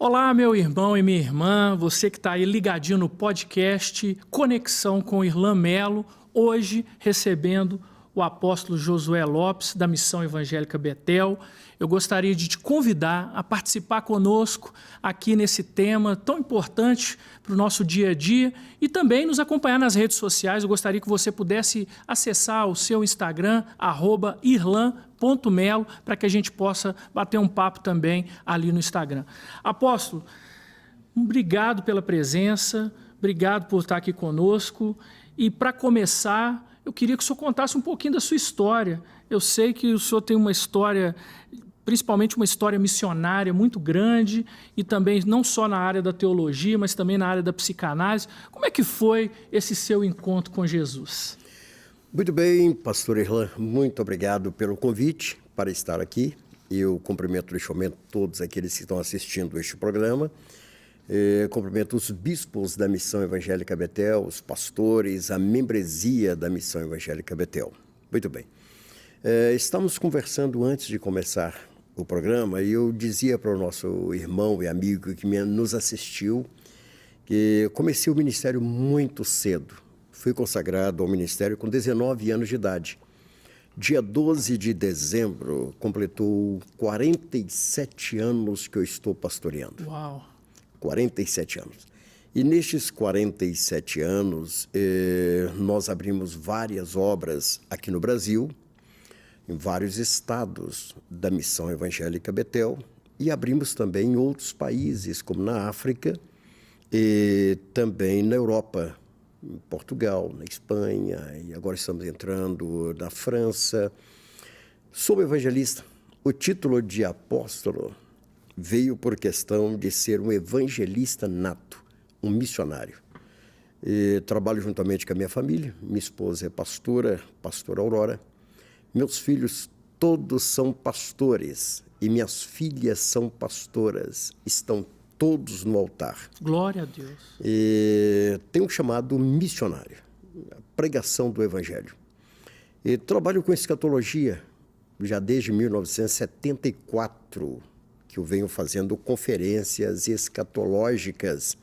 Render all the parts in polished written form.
Olá, meu irmão e minha irmã, você que está aí ligadinho no podcast Conexão com Irlan Melo, hoje recebendo o apóstolo Josué Lopes, da Missão Evangélica Betel. Eu gostaria de te convidar a participar conosco aqui nesse tema tão importante para o nosso dia a dia e também nos acompanhar nas redes sociais. Eu gostaria que você pudesse acessar o seu Instagram, @irlan.melo, para que a gente possa bater um papo também ali no Instagram. Apóstolo, obrigado pela presença, obrigado por estar aqui conosco. E para começar, eu queria que o senhor contasse um pouquinho da sua história. Eu sei que o senhor tem uma história, principalmente uma história missionária muito grande, e também não só na área da teologia, mas também na área da psicanálise. Como é que foi esse seu encontro com Jesus? Muito bem, pastor Irlan, muito obrigado pelo convite para estar aqui. Eu cumprimento neste momento todos aqueles que estão assistindo este programa. Cumprimento os bispos da Missão Evangélica Betel, os pastores, a membresia da Missão Evangélica Betel. Muito bem. Estamos conversando antes de começar o programa e eu dizia para o nosso irmão e amigo que nos assistiu que comecei o ministério muito cedo. Fui consagrado ao ministério com 19 anos de idade. Dia 12 de dezembro, completou 47 anos que eu estou pastoreando. Uau! 47 anos. E nestes 47 anos, nós abrimos várias obras aqui no Brasil, em vários estados da Missão Evangélica Betel, e abrimos também em outros países, como na África e também na Europa, em Portugal, na Espanha, e agora estamos entrando na França. Sou evangelista. O título de apóstolo veio por questão de ser um evangelista nato, um missionário. Trabalho juntamente com a minha família. Minha esposa é pastora Aurora. Meus filhos todos são pastores e minhas filhas são pastoras. Estão todos no altar. Glória a Deus. Tenho um chamado missionário, a pregação do evangelho. Trabalho com escatologia já desde 1974, que eu venho fazendo conferências escatológicas.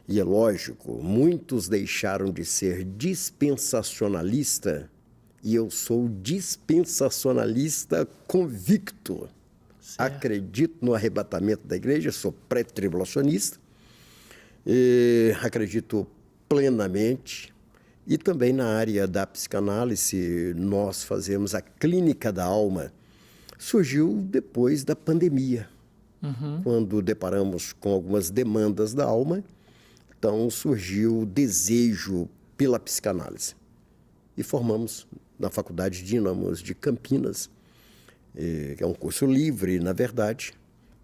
E é lógico, muitos deixaram de ser dispensacionalista e eu sou dispensacionalista convicto. Certo. Acredito no arrebatamento da igreja, sou pré-tribulacionista, acredito plenamente. E também na área da psicanálise, nós fazemos a clínica da alma. Surgiu depois da pandemia, quando deparamos com algumas demandas da alma, então surgiu o desejo pela psicanálise. E formamos na Faculdade Dínamos de Campinas, que é um curso livre, na verdade,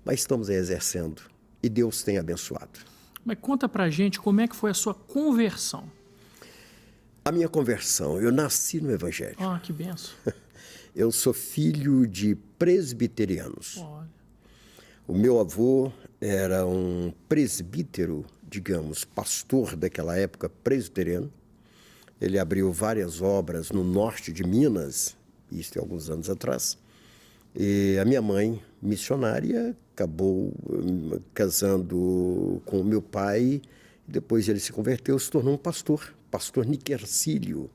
mas estamos aí exercendo e Deus tem abençoado. Mas conta pra gente como é que foi a sua conversão. A minha conversão, eu nasci no Evangelho. Ah, que benção. Eu sou filho de presbiterianos. Olha. O meu avô era um presbítero, digamos, pastor daquela época, presbiteriano. Ele abriu várias obras no norte de Minas, isso há alguns anos atrás. E a minha mãe, missionária, acabou casando com o meu pai. Depois ele se converteu, se tornou um pastor Niquercílio.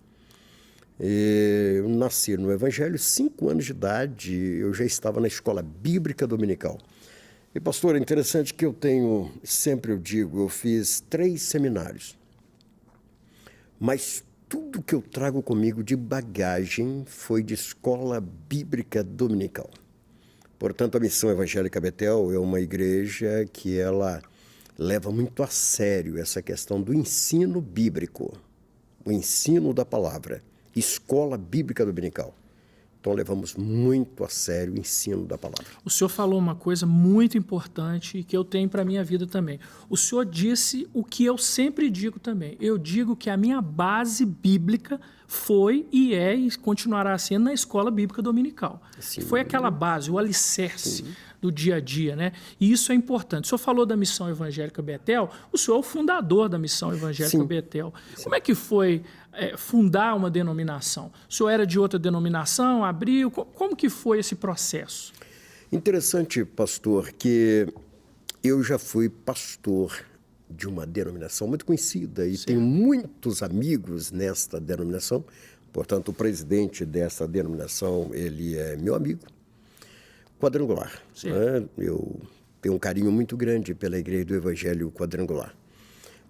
Eu nasci no Evangelho, 5 anos de idade, eu já estava na escola bíblica dominical. E, pastor, é interessante que sempre eu digo, eu fiz 3 seminários. Mas tudo que eu trago comigo de bagagem foi de escola bíblica dominical. Portanto, a Missão Evangélica Betel é uma igreja que ela leva muito a sério essa questão do ensino bíblico, o ensino da palavra, escola bíblica dominical. Então, levamos muito a sério o ensino da palavra. O senhor falou uma coisa muito importante e que eu tenho para a minha vida também. O senhor disse o que eu sempre digo também. Eu digo que a minha base bíblica foi e é e continuará sendo na escola bíblica dominical. Sim. Foi aquela base, o alicerce do dia a dia, né? E isso é importante. O senhor falou da Missão Evangélica Betel, o senhor é o fundador da Missão Evangélica Betel. Como é que foi fundar uma denominação? O senhor era de outra denominação, abriu? Como que foi esse processo? Interessante, pastor, que eu já fui pastor de uma denominação muito conhecida e tenho muitos amigos nesta denominação. Portanto, o presidente dessa denominação, ele é meu amigo, Quadrangular. Né? Eu tenho um carinho muito grande pela Igreja do Evangelho Quadrangular.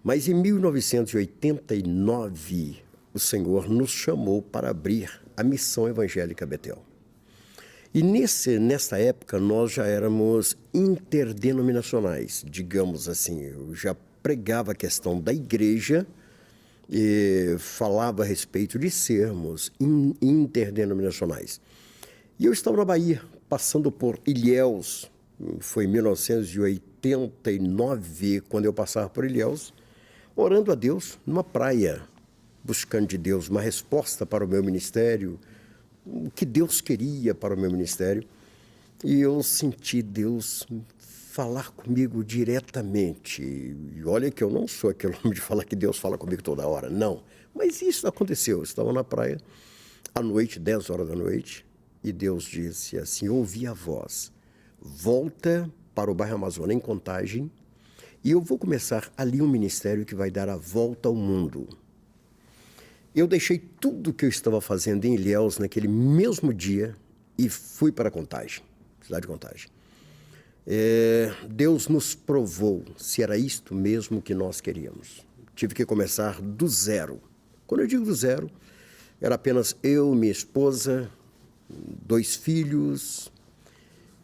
Mas em 1989, o Senhor nos chamou para abrir a Missão Evangélica Betel. E nessa época nós já éramos interdenominacionais, digamos assim. Eu já pregava a questão da igreja e falava a respeito de sermos interdenominacionais. E eu estava na Bahia, passando por Ilhéus, foi em 1989, quando eu passava por Ilhéus, orando a Deus numa praia, buscando de Deus uma resposta para o meu ministério, o que Deus queria para o meu ministério. E eu senti Deus falar comigo diretamente. E olha que eu não sou aquele homem de falar que Deus fala comigo toda hora, não. Mas isso aconteceu. Eu estava na praia, à noite, 10 horas da noite, e Deus disse assim, eu ouvi a voz, volta para o bairro Amazônia, em Contagem, e eu vou começar ali um ministério que vai dar a volta ao mundo. Eu deixei tudo que eu estava fazendo em Ilhéus naquele mesmo dia e fui para Contagem, cidade de Contagem. Deus nos provou se era isto mesmo que nós queríamos. Tive que começar do zero. Quando eu digo do zero, era apenas eu, minha esposa, 2 filhos,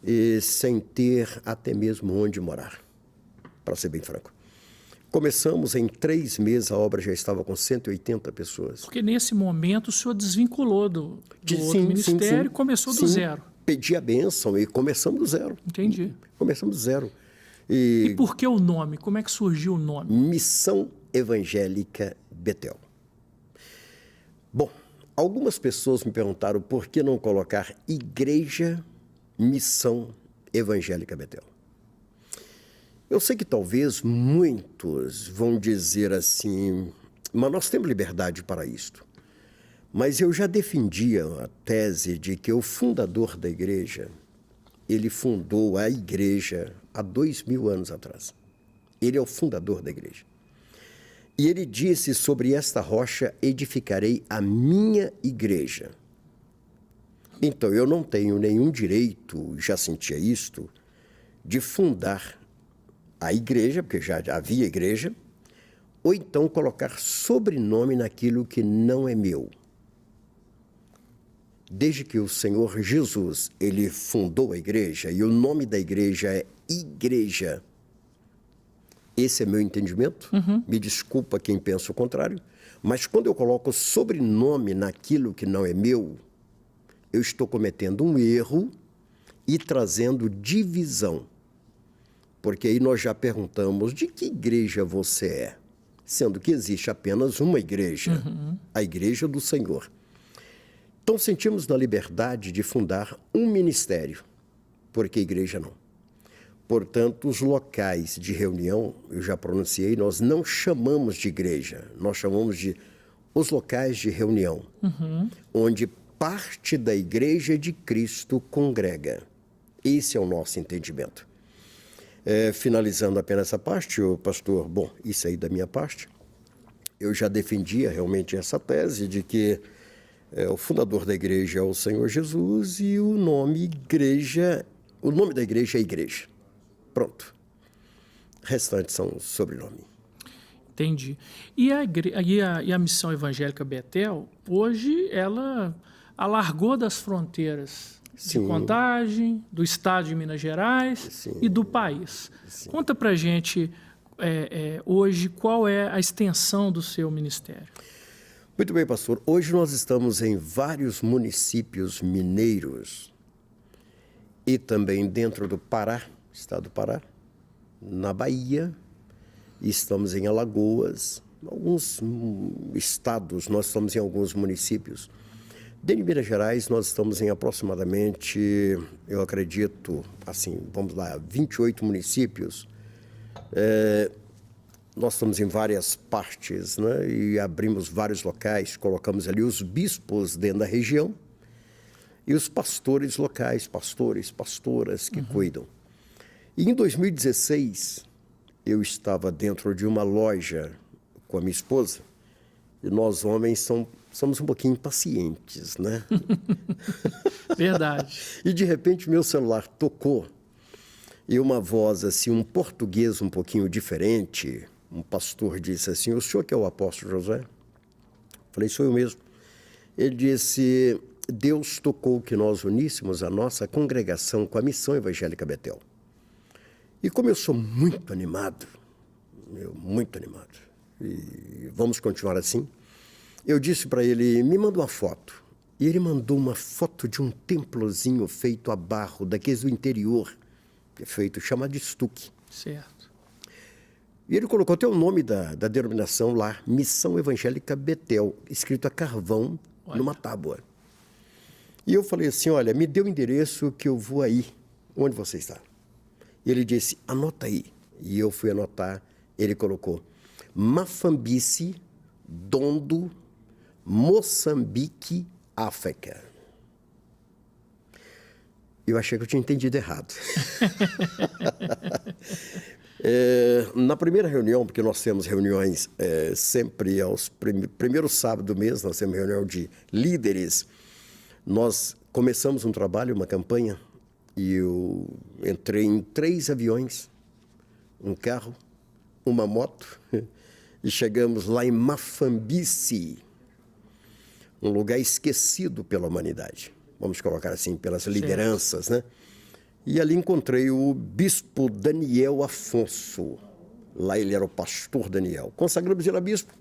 e sem ter até mesmo onde morar, para ser bem franco. Começamos em 3 meses, a obra já estava com 180 pessoas. Porque nesse momento o senhor desvinculou do outro ministério e começou do zero. Pedi a bênção e começamos do zero. Entendi. Começamos do zero. E por que o nome? Como é que surgiu o nome? Missão Evangélica Betel. Bom, algumas pessoas me perguntaram por que não colocar Igreja Missão Evangélica Betel. Eu sei que talvez muitos vão dizer assim, mas nós temos liberdade para isto. Mas eu já defendia a tese de que o fundador da igreja, ele fundou a igreja há 2000 anos atrás. Ele é o fundador da igreja. E ele disse, sobre esta rocha edificarei a minha igreja. Então, eu não tenho nenhum direito, já sentia isto, de fundar a igreja, porque já havia igreja, ou então colocar sobrenome naquilo que não é meu. Desde que o Senhor Jesus, ele fundou a igreja, e o nome da igreja é Igreja. Esse é meu entendimento. Me desculpa quem pensa o contrário, mas quando eu coloco sobrenome naquilo que não é meu, eu estou cometendo um erro e trazendo divisão. Porque aí nós já perguntamos de que igreja você é, sendo que existe apenas uma igreja, a igreja do Senhor. Então sentimos na liberdade de fundar um ministério, porque igreja não. Portanto, os locais de reunião, eu já pronunciei, nós não chamamos de igreja, nós chamamos de os locais de reunião, onde parte da igreja de Cristo congrega. Esse é o nosso entendimento. Finalizando apenas essa parte, pastor, bom, isso aí da minha parte, eu já defendia realmente essa tese de que o fundador da igreja é o Senhor Jesus e o nome da igreja é igreja. Pronto. Restantes são sobrenome. Entendi. E a Missão Evangélica Betel, hoje, ela alargou das fronteiras de Contagem, do estado de Minas Gerais e do país. Conta pra gente, hoje, qual é a extensão do seu ministério. Muito bem, pastor. Hoje nós estamos em vários municípios mineiros e também dentro do Pará, estado do Pará, na Bahia, e estamos em Alagoas, alguns estados, nós estamos em alguns municípios. Dentro de Minas Gerais, nós estamos em aproximadamente, eu acredito, assim, vamos lá, 28 municípios. Nós estamos em várias partes, né? E abrimos vários locais, colocamos ali os bispos dentro da região e os pastores locais, pastoras que cuidam. E em 2016, eu estava dentro de uma loja com a minha esposa, e nós homens somos um pouquinho impacientes, né? Verdade. E de repente meu celular tocou e uma voz assim, um português um pouquinho diferente, um pastor disse assim: o senhor que é o apóstolo José? Falei: sou eu mesmo. Ele disse: Deus tocou que nós uníssemos a nossa congregação com a Missão Evangélica Betel. E como eu sou muito animado, e vamos continuar assim, eu disse para ele: me manda uma foto. E ele mandou uma foto de um templozinho feito a barro, daqueles do interior, que é feito, chamado de estuque. Certo. E ele colocou até o nome da denominação lá, Missão Evangélica Betel, escrito a carvão, numa tábua. E eu falei assim: olha, me dê o endereço que eu vou aí. Onde você está? E ele disse: anota aí. E eu fui anotar. Ele colocou: Mafambice, Dondo, Moçambique, África. Eu achei que eu tinha entendido errado. Na primeira reunião, porque nós temos reuniões sempre aos primeiros sábados do mês, nós temos reunião de líderes. Nós começamos um trabalho, uma campanha, e eu entrei em 3 aviões, um carro, uma moto, e chegamos lá em Mafambice, um lugar esquecido pela humanidade, vamos colocar assim, pelas lideranças, né? E ali encontrei o bispo Daniel Afonso. Lá ele era o pastor Daniel. Consagramos ele a bispo.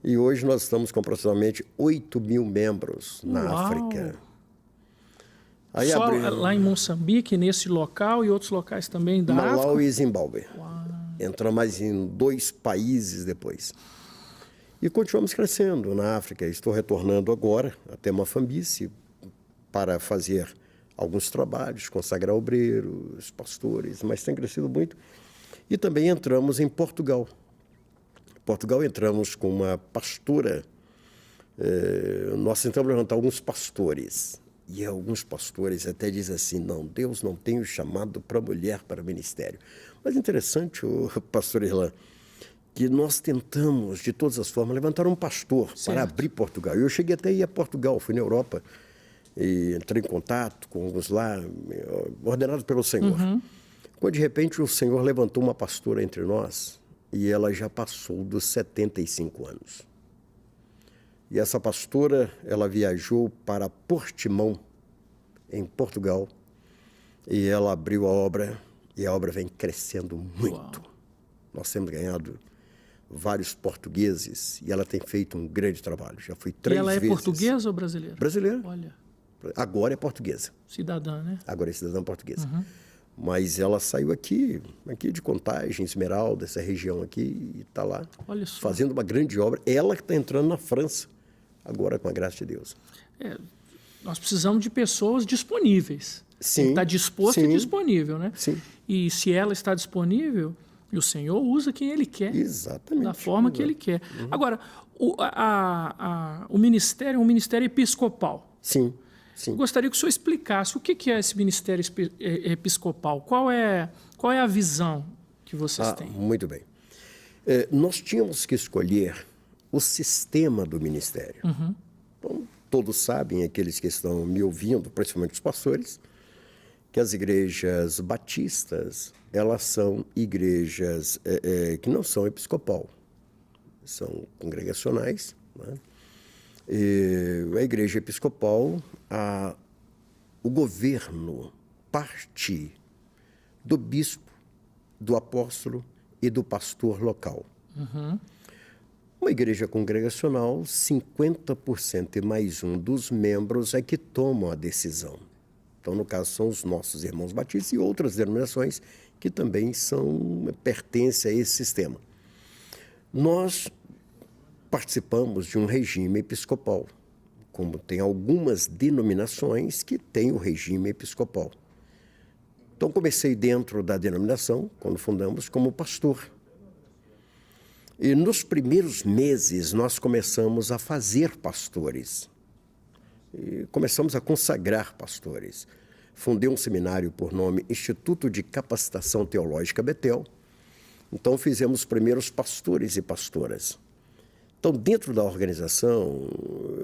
E hoje nós estamos com aproximadamente 8.000 membros na África. Aí Só lá em Moçambique, nesse local e outros locais também da África? Malawi e Zimbábue. Entramos mais em 2 países depois. E continuamos crescendo na África. Estou retornando agora até Mafambice para fazer alguns trabalhos, consagrar obreiros, pastores, mas tem crescido muito. E também entramos em Portugal. Portugal entramos com uma pastora, nós tentamos levantar alguns pastores. E alguns pastores até dizem assim: não, Deus não tem o chamado para mulher para o ministério. Mas interessante, o pastor Irlan, que nós tentamos, de todas as formas, levantar um pastor para abrir Portugal. Eu cheguei até a ir a Portugal, fui na Europa, e entrei em contato com alguns lá, ordenado pelo Senhor. Quando de repente o Senhor levantou uma pastora entre nós, e ela já passou dos 75 anos. E essa pastora, ela viajou para Portimão, em Portugal, e ela abriu a obra, e a obra vem crescendo muito. Uau. Nós temos ganhado vários portugueses, e ela tem feito um grande trabalho. Já fui 3 vezes. E ela é portuguesa ou brasileira? Brasileira. Olha. Agora é portuguesa. Cidadã, né? Agora é cidadã portuguesa. Mas ela saiu aqui de Contagem, Esmeralda, essa região aqui, e está lá fazendo uma grande obra. Ela que está entrando na França, agora com a graça de Deus. Nós precisamos de pessoas disponíveis. Sim. Está disposto e disponível, né? Sim. E se ela está disponível, o Senhor usa quem Ele quer. Exatamente. Da forma que Ele quer. Agora, o ministério é um ministério episcopal. Sim. Sim. Eu gostaria que o senhor explicasse o que é esse ministério episcopal. Qual é a visão que vocês têm? Muito bem. Nós tínhamos que escolher o sistema do ministério. Então, todos sabem, aqueles que estão me ouvindo, principalmente os pastores, que as igrejas batistas, elas são igrejas que não são episcopal, são congregacionais, né? A igreja episcopal, o governo parte do bispo, do apóstolo e do pastor local. Uma igreja congregacional, 50% e mais um dos membros é que tomam a decisão. Então, no caso, são os nossos irmãos batistas e outras denominações que também pertencem a esse sistema. Nós participamos de um regime episcopal, como tem algumas denominações que têm o regime episcopal. Então, comecei dentro da denominação, quando fundamos, como pastor. E nos primeiros meses, nós começamos a fazer pastores. E começamos a consagrar pastores. fundei um seminário por nome Instituto de Capacitação Teológica Betel. Então, fizemos os primeiros pastores e pastoras. Então, dentro da organização,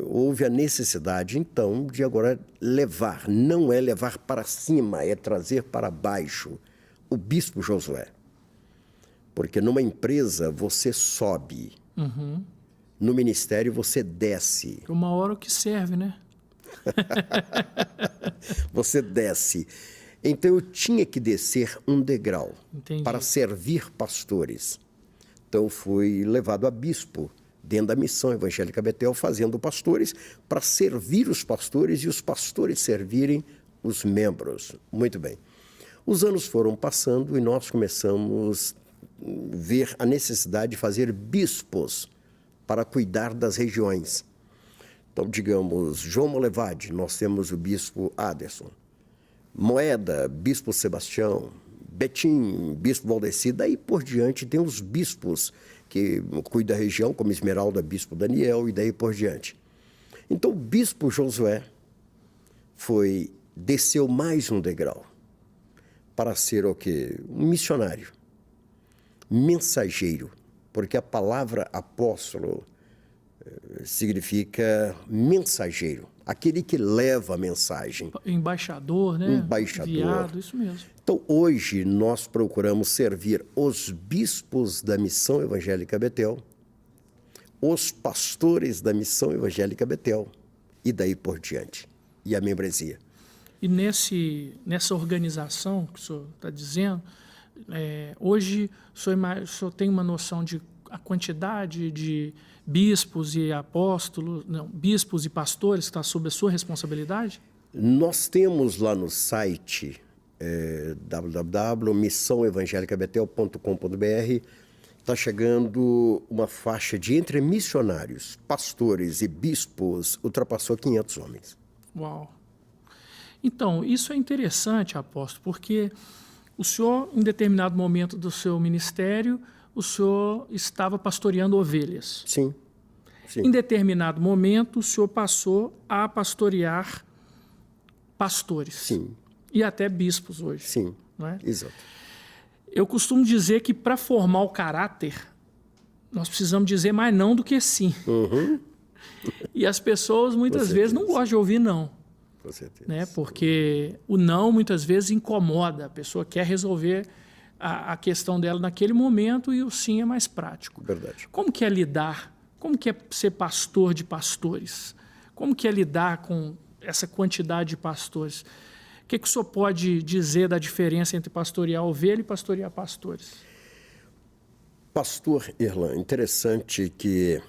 houve a necessidade, então, de agora levar, não é levar para cima, é trazer para baixo o bispo Josué. Porque numa empresa você sobe, no ministério você desce. Uma hora o que serve, né? Você desce. Então, eu tinha que descer um degrau. Entendi. Para servir pastores. Então, fui levado a bispo dentro da Missão Evangélica Betel, fazendo pastores, para servir os pastores e os pastores servirem os membros. Muito bem. Os anos foram passando e nós começamos a ver a necessidade de fazer bispos para cuidar das regiões. Então, digamos, João Molevade, nós temos o bispo Aderson. Moeda, bispo Sebastião. Betim, bispo Valdeci. Daí por diante tem os bispos que cuidam da região, como Esmeralda, bispo Daniel, e daí por diante. Então, o bispo Josué desceu mais um degrau para ser o quê? Um missionário, mensageiro, porque a palavra apóstolo significa mensageiro, aquele que leva a mensagem. Embaixador, né? Embaixador. Enviado, isso mesmo. Então, hoje, nós procuramos servir os bispos da Missão Evangélica Betel, os pastores da Missão Evangélica Betel, e daí por diante, e a membresia. E nessa organização que o senhor está dizendo, hoje o senhor tem uma noção de a quantidade de bispos e apóstolos, não, bispos e pastores que está sob a sua responsabilidade? Nós temos lá no site www.missãoevangelicabetel.com.br, está chegando uma faixa de entre missionários, pastores e bispos, ultrapassou 500 homens. Uau! Então, isso é interessante, apóstolo, porque o senhor, em determinado momento do seu ministério, o senhor estava pastoreando ovelhas. Sim, sim. Em determinado momento, o senhor passou a pastorear pastores. Sim. E até bispos hoje. Sim, não é? exato. Eu costumo dizer que para formar o caráter, nós precisamos dizer mais não do que sim. E as pessoas muitas vezes não gostam de ouvir não. Com certeza. Né? Porque o não muitas vezes incomoda. A pessoa quer resolver a questão dela naquele momento e o sim é mais prático. Verdade. Como que é lidar? Como que é ser pastor de pastores? Como que é lidar com essa quantidade de pastores? O que o senhor pode dizer da diferença entre pastorear ovelha e pastorear pastores? Pastor Irlan, interessante que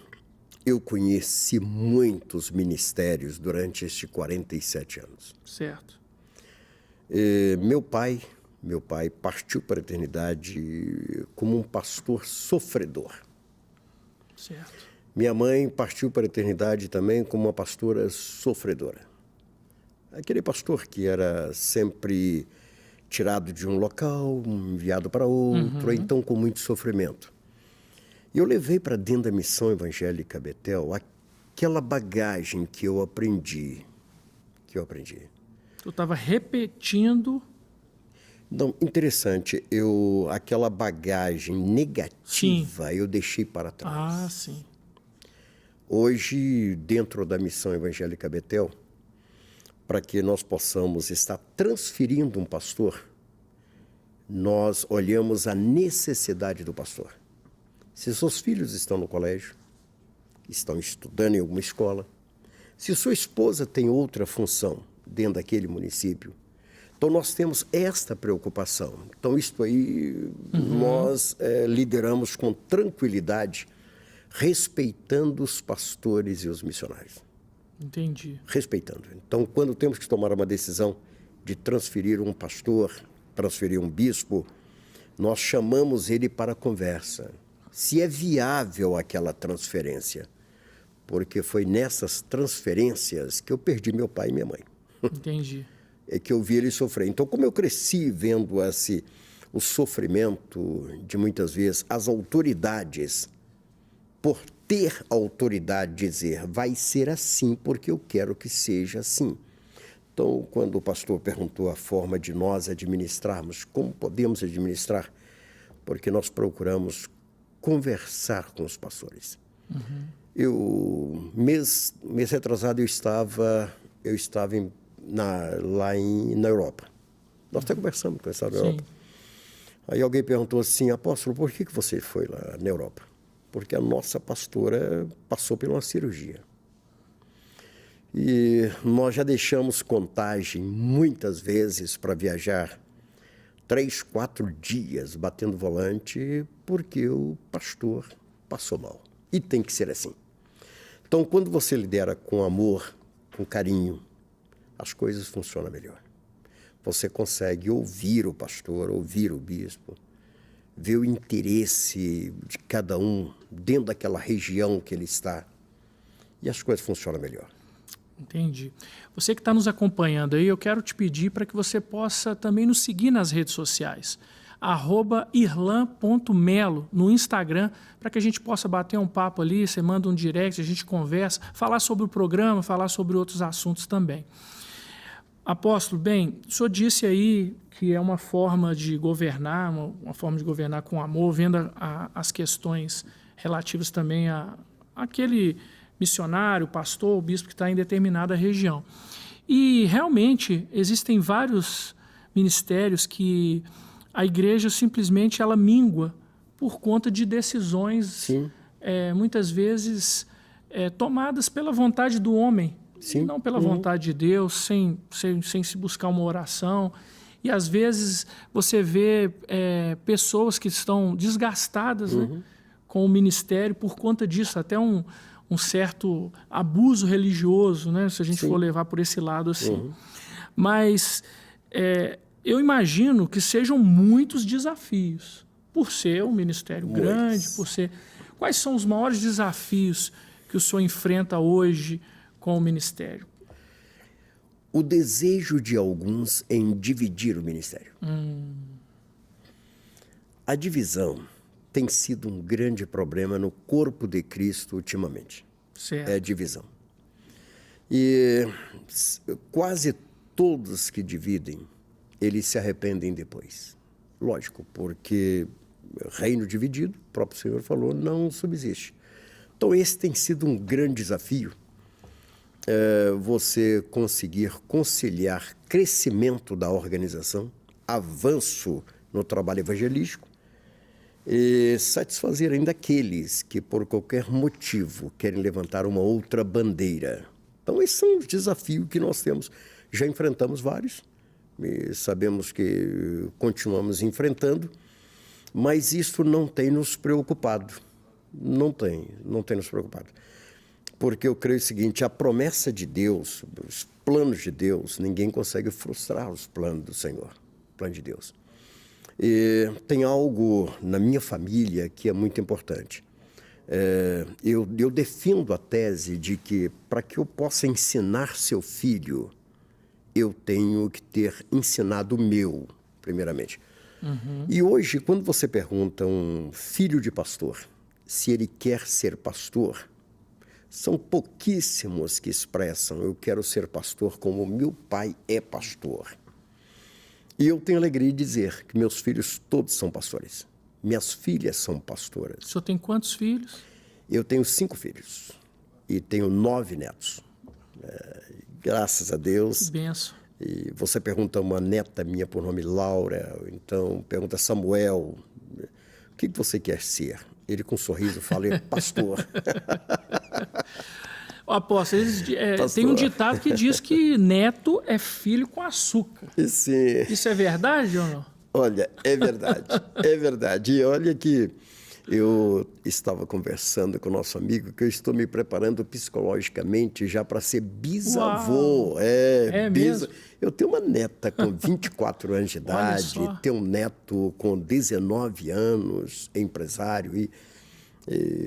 eu conheci muitos ministérios durante estes 47 anos. Certo. Meu pai partiu para a eternidade como um pastor sofredor. Certo. Minha mãe partiu para a eternidade também como uma pastora sofredora. Aquele pastor que era sempre tirado de um local, enviado para outro, então com muito sofrimento. E eu levei para dentro da Missão Evangélica Betel aquela bagagem que eu aprendi. Eu estava repetindo. Não, interessante, aquela bagagem negativa eu deixei para trás. Ah, sim. Hoje, dentro da Missão Evangélica Betel, para que nós possamos estar transferindo um pastor, nós olhamos a necessidade do pastor. Se seus filhos estão no colégio, estão estudando em alguma escola, se sua esposa tem outra função dentro daquele município, então nós temos esta preocupação. Então isto aí nós lideramos com tranquilidade, respeitando os pastores e os missionários. Entendi. Respeitando. Então, quando temos que tomar uma decisão de transferir um pastor, transferir um bispo, nós chamamos ele para conversa. Se é viável aquela transferência. Porque foi nessas transferências que eu perdi meu pai e minha mãe. Entendi. É que eu vi ele sofrer. Então, como eu cresci vendo o sofrimento de muitas vezes as autoridades, por ter autoridade de dizer, vai ser assim porque eu quero que seja assim. Então, quando o pastor perguntou a forma de nós administrarmos, como podemos administrar? Porque nós procuramos conversar com os pastores. Mês retrasado, eu estava na Europa. Nós até conversamos com essa Europa. Aí alguém perguntou assim, apóstolo, por que você foi lá na Europa? Porque a nossa pastora passou por uma cirurgia. E nós já deixamos contagem muitas vezes para viajar 3, 4 dias batendo volante porque o pastor passou mal. E tem que ser assim. Então, quando você lidera com amor, com carinho, as coisas funcionam melhor. Você consegue ouvir o pastor, ouvir o bispo, ver o interesse de cada um dentro daquela região que ele está. E as coisas funcionam melhor. Entendi. Você que está nos acompanhando aí, eu quero te pedir para que você possa também nos seguir nas redes sociais. @irlan.melo no Instagram, para que a gente possa bater um papo ali, você manda um direct, a gente conversa, falar sobre o programa, falar sobre outros assuntos também. Apóstolo, bem, o senhor disse aí que é uma forma de governar, uma forma de governar com amor, vendo as questões relativas também àquele missionário, pastor, o bispo que está em determinada região. E realmente existem vários ministérios que a igreja simplesmente ela mingua por conta de decisões muitas vezes tomadas pela vontade do homem, não pela vontade de Deus, sem se buscar uma oração. E às vezes você vê pessoas que estão desgastadas, né, com o ministério por conta disso, até um certo abuso religioso, né, se a gente for levar por esse lado assim. Mas eu imagino que sejam muitos desafios, por ser um ministério grande, por ser... Quais são os maiores desafios que o senhor enfrenta hoje com o ministério? O desejo de alguns em dividir o ministério. A divisão tem sido um grande problema no corpo de Cristo ultimamente. Certo. É a divisão. E quase todos que dividem, eles se arrependem depois. Lógico, porque reino dividido, o próprio Senhor falou, não subsiste. Então esse tem sido um grande desafio, você conseguir conciliar crescimento da organização, avanço no trabalho evangelístico, e satisfazer ainda aqueles que, por qualquer motivo, querem levantar uma outra bandeira. Então, esses são os desafios que nós temos. Já enfrentamos vários, e sabemos que continuamos enfrentando, mas isso não tem nos preocupado. Não tem nos preocupado. Porque eu creio o seguinte, a promessa de Deus, os planos de Deus, ninguém consegue frustrar os planos do Senhor, o plano de Deus. E tem algo na minha família que é muito importante. Eu defendo a tese de que, para que eu possa ensinar seu filho, eu tenho que ter ensinado o meu, primeiramente. E hoje, quando você pergunta a um filho de pastor se ele quer ser pastor, são pouquíssimos que expressam, eu quero ser pastor como meu pai é pastor. E eu tenho alegria de dizer que meus filhos todos são pastores. Minhas filhas são pastoras. O senhor tem quantos filhos? Eu tenho 5 filhos e tenho 9 netos. Graças a Deus. Que benção. E você pergunta a uma neta minha por nome Laura, então pergunta a Samuel, o que você quer ser? Ele com um sorriso fala, pastor. Apóstolo, tem um ditado que diz que neto é filho com açúcar. Sim. Isso é verdade ou não? Olha, é verdade, é verdade. E olha que eu estava conversando com o nosso amigo que eu estou me preparando psicologicamente já para ser bisavô. Uau. É mesmo? Eu tenho uma neta com 24 anos de idade, tenho um neto com 19 anos, empresário e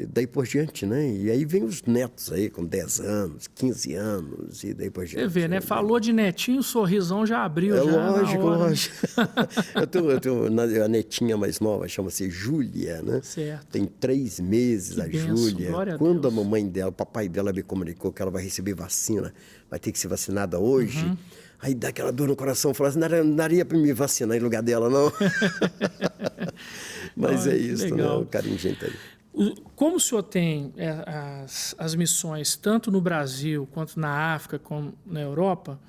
daí por diante, né? E aí vem os netos aí com 10 anos, 15 anos e daí por diante. Você vê, né? Falou de netinho, o sorrisão já abriu. Lógico, lógico. eu tenho a netinha mais nova, chama-se Júlia, né? Certo. Tem 3 meses a Júlia. Quando a mamãe dela, o papai dela me comunicou que ela vai receber vacina, vai ter que ser vacinada hoje, Aí dá aquela dor no coração, fala assim, não daria para me vacinar em lugar dela, não. Mas é isso, legal. né? O carinho de gente aí. Como o senhor tem as missões tanto no Brasil, quanto na África, como na Europa,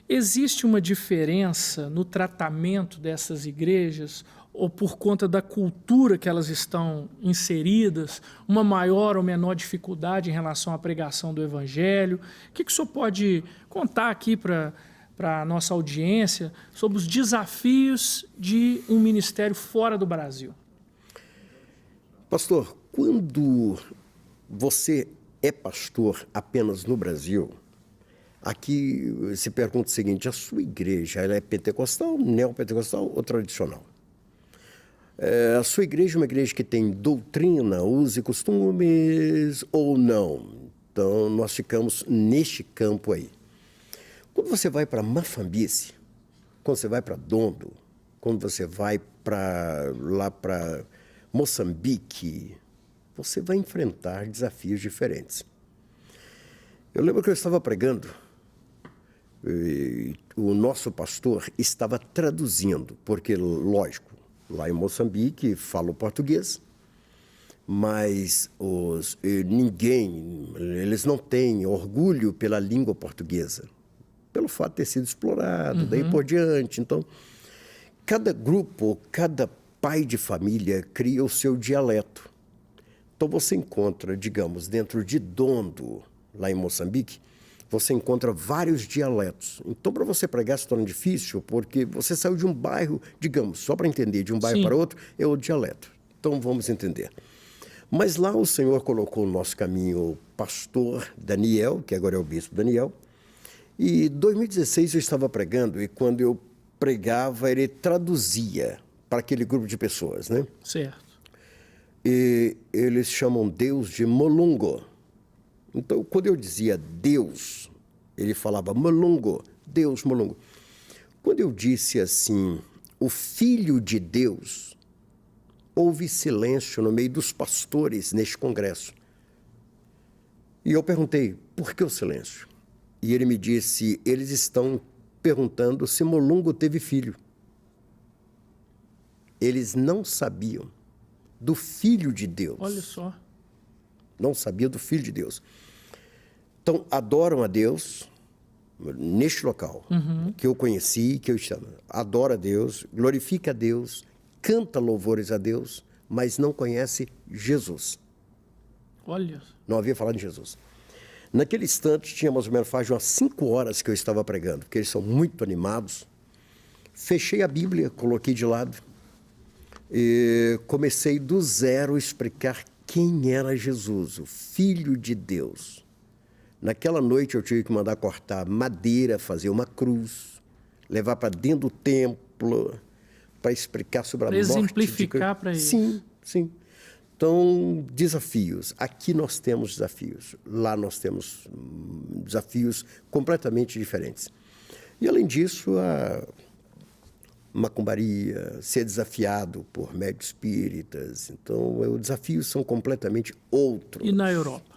existe uma diferença no tratamento dessas igrejas ou por conta da cultura que elas estão inseridas, uma maior ou menor dificuldade em relação à pregação do Evangelho? O que o senhor pode contar aqui para a nossa audiência sobre os desafios de um ministério fora do Brasil? Pastor, quando você é pastor apenas no Brasil, aqui se pergunta o seguinte, a sua igreja ela é pentecostal, neopentecostal ou tradicional? A sua igreja é uma igreja que tem doutrina, usos e costumes ou não? Então, nós ficamos neste campo aí. Quando você vai para Mafambice, quando você vai para Dondo, quando você vai lá para Moçambique, você vai enfrentar desafios diferentes. Eu lembro que eu estava pregando, e o nosso pastor estava traduzindo, porque, lógico, lá em Moçambique falo português, mas eles não têm orgulho pela língua portuguesa, pelo fato de ter sido explorado, daí por diante. Então, cada grupo, cada pai de família cria o seu dialeto. Então, você encontra, digamos, dentro de Dondo, lá em Moçambique, você encontra vários dialetos. Então, para você pregar se torna difícil, porque você saiu de um bairro, digamos, só para entender, de um bairro para outro, é o dialeto. Então, vamos entender. Mas lá o Senhor colocou no nosso caminho o pastor Daniel, que agora é o bispo Daniel, e em 2016 eu estava pregando, e quando eu pregava, ele traduzia para aquele grupo de pessoas, né? Certo. E eles chamam Deus de Molungo. Então, quando eu dizia Deus, ele falava Molungo, Deus, Molungo. Quando eu disse assim, o Filho de Deus, houve silêncio no meio dos pastores neste congresso. E eu perguntei, por que o silêncio? E ele me disse, eles estão perguntando se Molungo teve filho. Eles não sabiam do Filho de Deus. Olha só. Não sabia do Filho de Deus. Então, adoram a Deus neste local que eu conheci, que eu chamo. Adora a Deus, glorifica a Deus, canta louvores a Deus, mas não conhece Jesus. Olha. Não havia falado em Jesus. Naquele instante, tinha mais ou menos faz umas 5 horas que eu estava pregando, porque eles são muito animados. Fechei a Bíblia, coloquei de lado e comecei do zero a explicar quem era Jesus, o Filho de Deus. Naquela noite eu tive que mandar cortar madeira, fazer uma cruz, levar para dentro do templo, para explicar sobre a morte. Para exemplificar para eles. Sim, sim. Então, desafios. Aqui nós temos desafios. Lá nós temos desafios completamente diferentes. E, além disso, a macumbaria, ser desafiado por médios espíritas. Então, os desafios são completamente outros. E na Europa?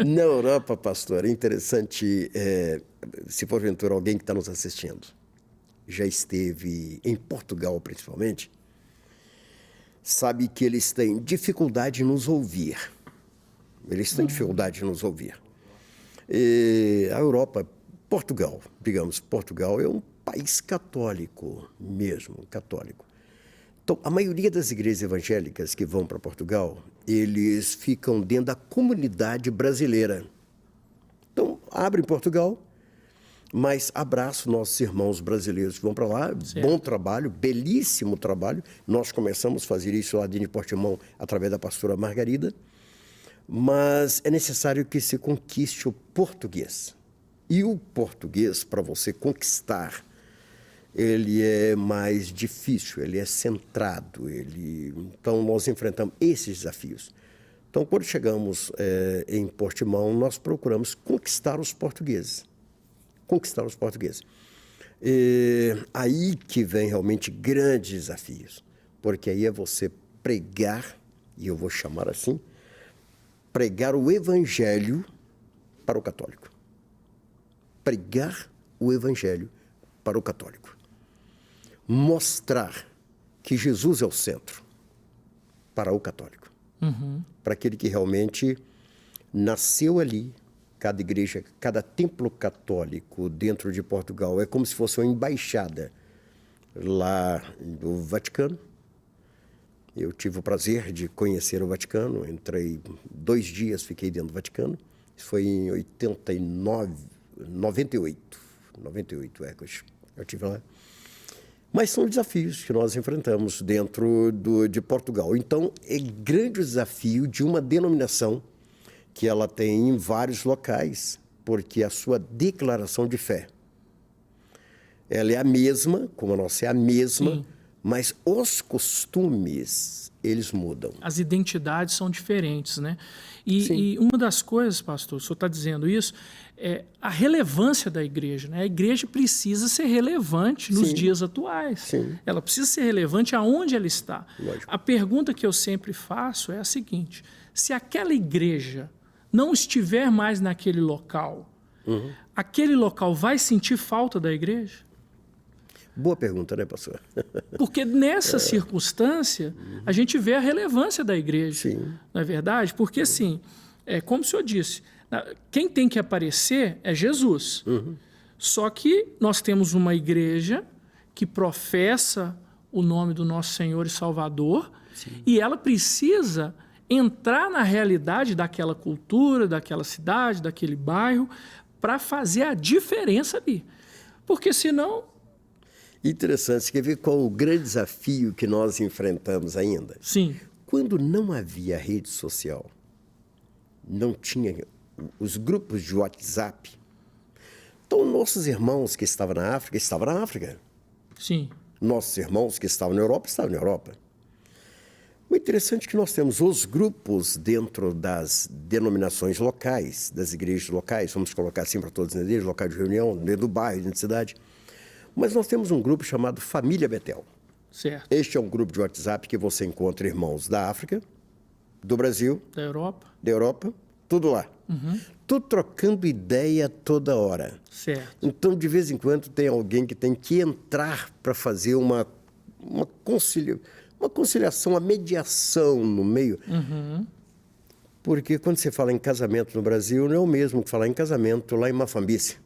Na Europa, pastor, é interessante, se porventura alguém que está nos assistindo já esteve em Portugal, principalmente, sabe que eles têm dificuldade em nos ouvir. Eles têm dificuldade em nos ouvir. E a Europa, Portugal, digamos, Portugal é um país católico mesmo, católico. Então, a maioria das igrejas evangélicas que vão para Portugal, eles ficam dentro da comunidade brasileira. Então, abre em Portugal, mas abraço nossos irmãos brasileiros que vão para lá. Certo. Bom trabalho, belíssimo trabalho. Nós começamos a fazer isso lá em Portimão, através da pastora Margarida. Mas é necessário que se conquiste o português. E o português, para você conquistar, ele é mais difícil, ele é centrado. Então, nós enfrentamos esses desafios. Então, quando chegamos em Portimão, nós procuramos conquistar os portugueses. Conquistar os portugueses. Aí que vem realmente grandes desafios, porque aí é você pregar, e eu vou chamar assim, pregar o evangelho para o católico. pregar o evangelho para o católico. Mostrar que Jesus é o centro para o católico. Para aquele que realmente nasceu ali. Cada igreja, cada templo católico dentro de Portugal é como se fosse uma embaixada lá do Vaticano. Eu tive o prazer de conhecer o Vaticano, entrei 2 dias, fiquei dentro do Vaticano. Isso foi em 98, que eu estive lá. Mas são desafios que nós enfrentamos dentro de Portugal. Então, é grande o desafio de uma denominação que ela tem em vários locais, porque a sua declaração de fé, ela é a mesma, como a nossa é a mesma, sim, mas os costumes, eles mudam. As identidades são diferentes, né? E uma das coisas, pastor, o senhor está dizendo isso, é a relevância da igreja, né? A igreja precisa ser relevante nos sim, dias atuais. Sim. Ela precisa ser relevante aonde ela está. Lógico. A pergunta que eu sempre faço é a seguinte: se aquela igreja não estiver mais naquele local, aquele local vai sentir falta da igreja? Boa pergunta, né, pastor? Porque nessa circunstância, a gente vê a relevância da igreja. Sim. Não é verdade? Porque, assim, como o senhor disse, quem tem que aparecer é Jesus. Só que nós temos uma igreja que professa o nome do nosso Senhor e Salvador, sim, e ela precisa entrar na realidade daquela cultura, daquela cidade, daquele bairro, para fazer a diferença ali. Porque senão... Interessante, você quer ver qual o grande desafio que nós enfrentamos ainda? Sim. Quando não havia rede social, não tinha os grupos de WhatsApp, então nossos irmãos que estavam na África. Sim. Nossos irmãos que estavam na Europa, estavam na Europa. O interessante é que nós temos os grupos dentro das denominações locais, das igrejas locais, vamos colocar assim para todos, né? Desde local de reunião, dentro do bairro, dentro da cidade. Mas nós temos um grupo chamado Família Betel. Certo. Este é um grupo de WhatsApp que você encontra irmãos da África, do Brasil, da Europa, tudo lá. Tudo trocando ideia toda hora. Certo. Então, de vez em quando, tem alguém que tem que entrar para fazer uma conciliação, uma mediação no meio. Porque quando você fala em casamento no Brasil, não é o mesmo que falar em casamento lá em Mafambice.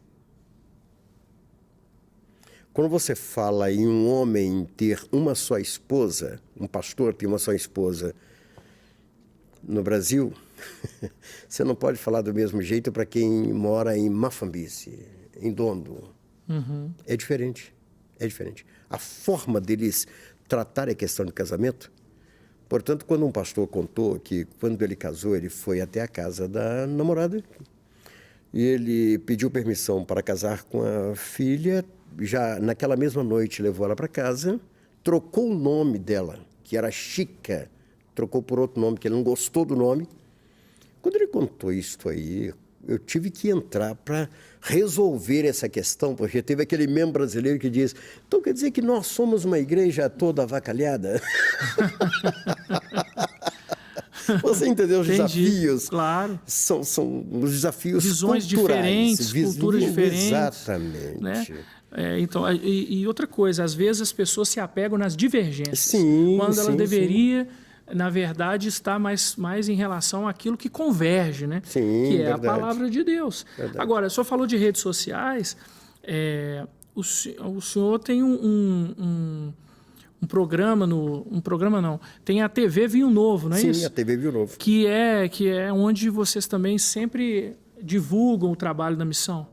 Quando você fala em um homem ter uma só esposa, um pastor ter uma só esposa no Brasil, você não pode falar do mesmo jeito para quem mora em Mafambice, em Dondo. É diferente, é diferente. A forma deles tratar a questão de casamento. Portanto, quando um pastor contou que quando ele casou, ele foi até a casa da namorada e ele pediu permissão para casar com a filha, já naquela mesma noite levou ela para casa, trocou o nome dela, que era Chica, trocou por outro nome, que ele não gostou do nome. Quando ele contou isso aí, eu tive que entrar para resolver essa questão, porque teve aquele membro brasileiro que diz, então quer dizer que nós somos uma igreja toda avacalhada? Você entendeu os Entendi, desafios? Claro. São os desafios visões culturais. Diferentes, culturas diferentes. Exatamente. Né? Então, e outra coisa, às vezes as pessoas se apegam nas divergências. Sim, quando ela deveria... Sim. Na verdade, está mais em relação àquilo que converge, né? Sim, que é verdade. A palavra de Deus. Verdade. Agora, o senhor falou de redes sociais, o senhor tem um programa, tem a TV Vinho Novo, não é isso? Sim, a TV Vinho Novo. Que é onde vocês também sempre divulgam o trabalho da missão.